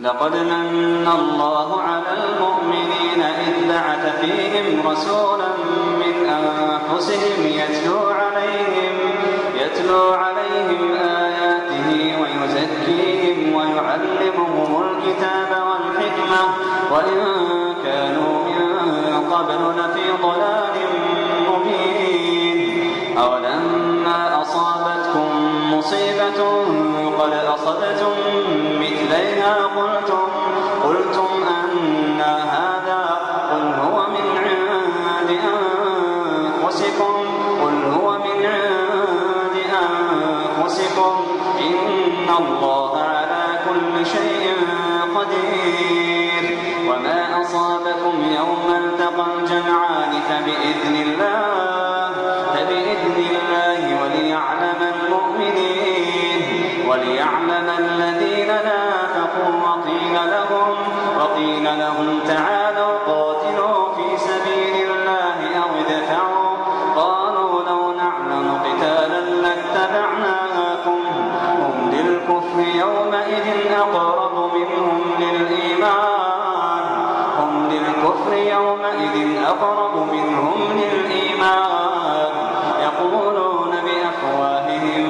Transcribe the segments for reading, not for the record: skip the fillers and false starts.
لقد من الله على المؤمنين إذ بعث فيهم رسولا من أنفسهم يتلو عليهم آياته ويزكيهم ويعلمهم الكتاب والحكمة وإن كانوا من قبل لفي ضلال مبين. أولما أصابتكم مصيبة قد أصبتم مثليها قلتم أنى هذا قل هو من عند أنفسكم إن الله على كل شيء قدير. وما أصابكم يوم التقى الجمعان فبإذن الله وليعلم الذين نافقوا وقيل لهم تعالوا قاتلوا في سبيل الله أو ادفعوا قالوا لو نعلم قتالا لاتبعناكم هم للكفر يومئذ أقرب منهم للإيمان يقولون بأفواههم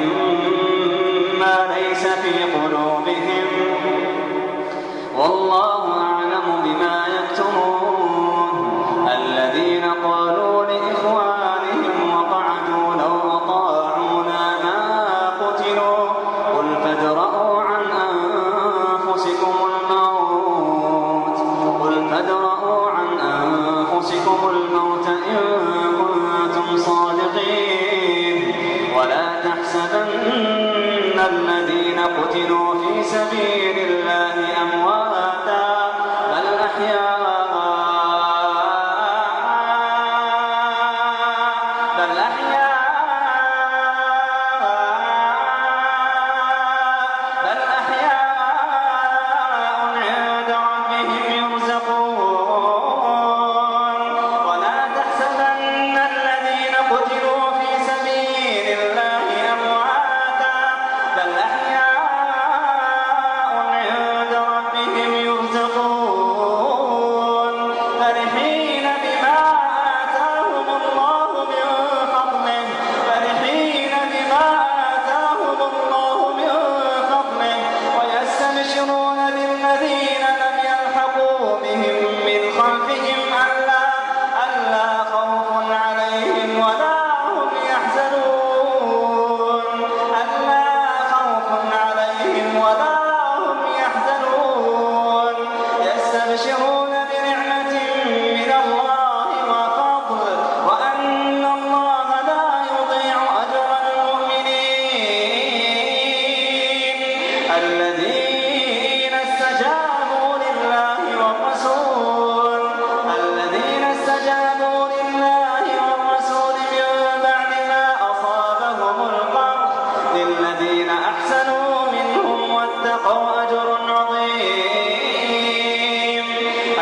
ما ليس في قلوبهم والله أعلم بما يكتمون. الذين قالوا لإخوانهم وقعدوا لو أطاعونا ما قتلوا قل فادرءوا عن أنفسكم الموت إن كنتم صادقين. ولا تحسبن الذين قتلوا في سبيل الله أمواتا بل أحياء عند ربهم يرزقون. ولا تحسبن الذين قتلوا في سبيل الله أمواتا بل أحياء عند ربهم يرزقون فرحين بما آتاهم الله من فضله ويستبشرون بالذين لم يلحقوا بهم من خلفهم ألا خوف عليهم ولا هم يحزنون يستبشرون بنعمة من الله وفضل وأن الله لا يضيع أجر المؤمنين. الذين استجابوا لله والرسول من بعد ما أصابهم القرح للذين أحسنوا منهم واتقوا أجر عظيم.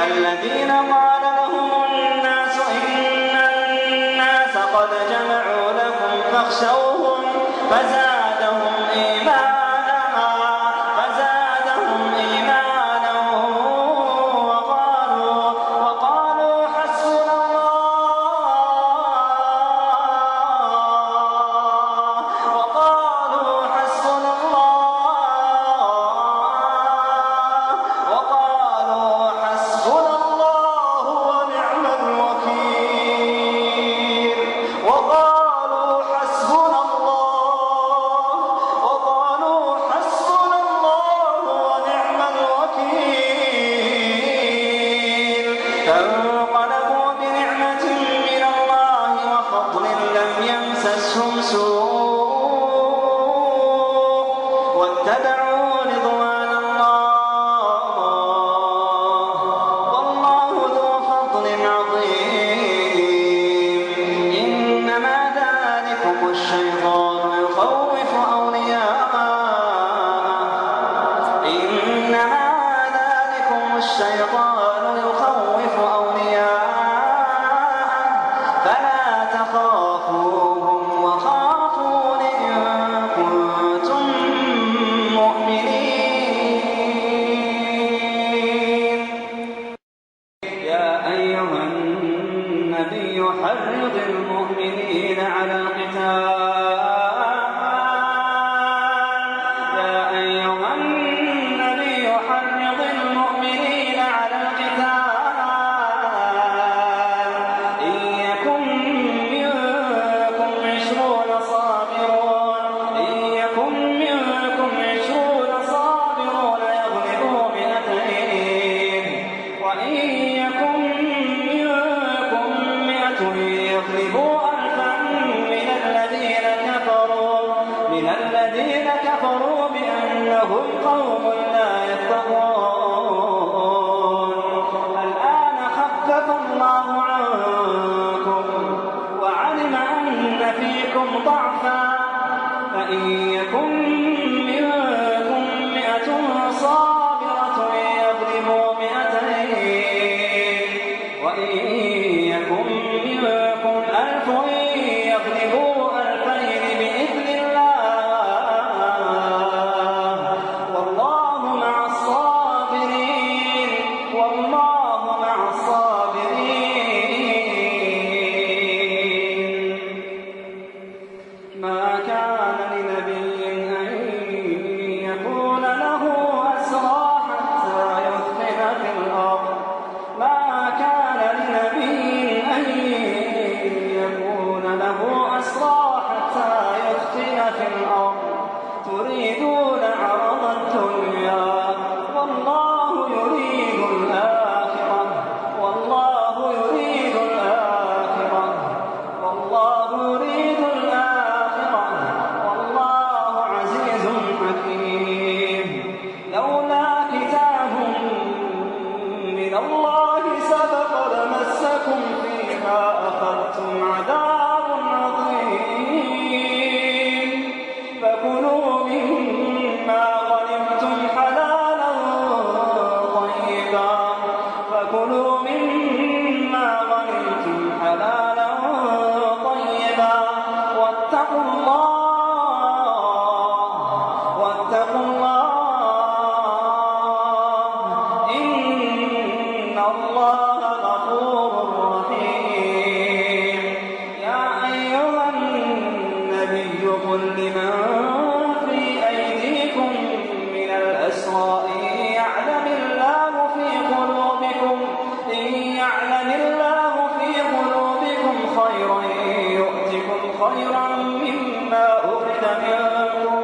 الذين قال لهم الناس إن الناس قد جمعوا لكم فاخشوهم فزادهم إيمانا وقالوا حسبنا الله ونعم الوكيل. وقالوا حسبنا الله ونعم الوكيل. فانقلبوا بنعمة من الله وفضل لم يمسسهم سوء واتبعوا رضوان الله والله ذو فضل عظيم. إنما ذلكم الشيطان يخوف أولياءه فلا تخافوهم وخافون إن كنتم مؤمنين. صابرة يغلبوا 200 وإن يكن منكم 1000 يغلبوا 2000 بإذن الله والله مع الصابرين والله مع الصابرين. ما كان لنبي أن يكون له أسرى حتى يثخن في الأرض ما كان لنبي أن يكون له أسرى حتى يثخن في الأرض تريدون عرض الدنيا والله يريد الآخرة والله يريد الآخرة والله يريد الآخرة والله عزيز حكيم. لولا كتاب من الله سبق لمسكم فيما أخذتم عذاب عظيم فكلوا مما غنمتم حلالا طيبا فكلوا مما غنمتم حلالا طيبا واتقوا الله إن الله غفور رحيم. يا أيها النبي قل لمن في أيديكم من الأسرى إن يعلم الله في قلوبكم خيرا يؤتكم خيرا مما أخذ منكم